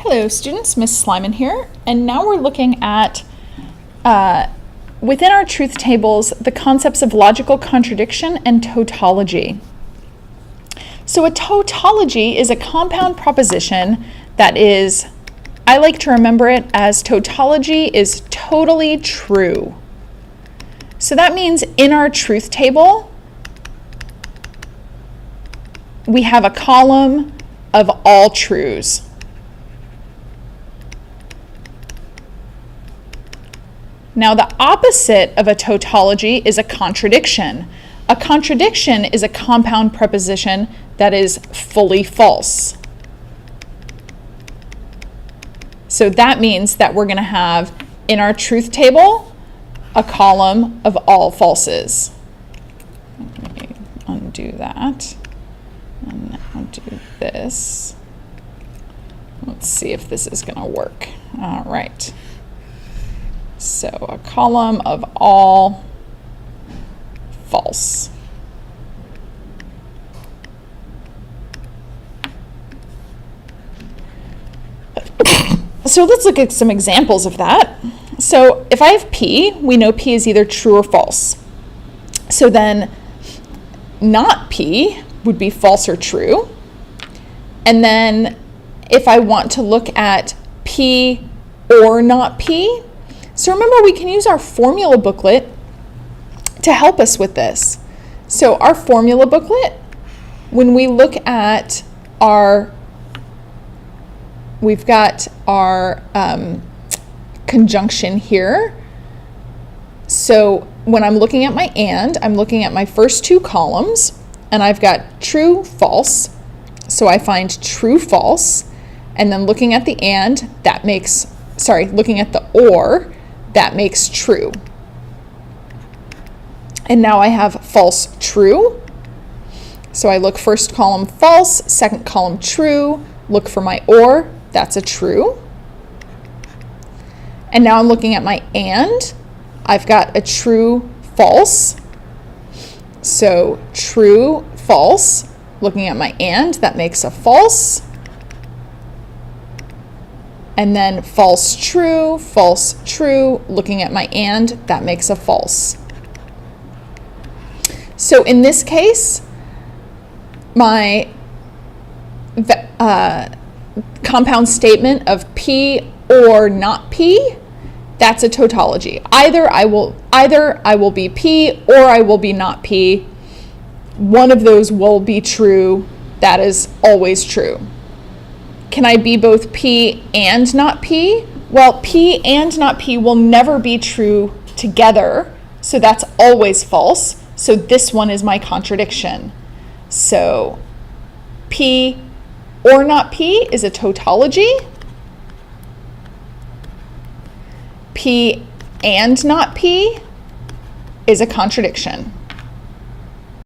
Hello students, Miss Slyman here, and now we're looking at, within our truth tables, the concepts of logical contradiction and tautology. So a tautology is a compound proposition that is, I like to remember it as tautology is totally true. So that means in our truth table, we have a column of all truths. Now the opposite of a tautology is a contradiction. A contradiction is a compound proposition that is fully false. So that means that we're going to have in our truth table a column of all falses. Let me undo that and now do this. Let's see if this is going to work. All right. So a column of all false. So let's look at some examples of that. So if I have P, we know P is either true or false. So then not P would be false or true. And then if I want to look at P or not P, so remember, we can use our formula booklet to help us with this. So our formula booklet, when we look at we've got our conjunction here. So when I'm looking at my and, I'm looking at my first two columns, and I've got true, false. So I find true, false, and then looking at the and, that makes, looking at the or, that makes true. And now I have false, true. So I look first column false, second column true, look for my or, that's a true. And now I'm looking at my and, I've got a true, false. So true, false, looking at my and, that makes a false. And then false, true, looking at my and, that makes a false. So in this case, my compound statement of P or not P, that's a tautology. Either I will be P or I will be not P. One of those will be true. That is always true. Can I be both P and not P? Well, P and not P will never be true together, so that's always false. So this one is my contradiction. So P or not P is a tautology. P and not P is a contradiction.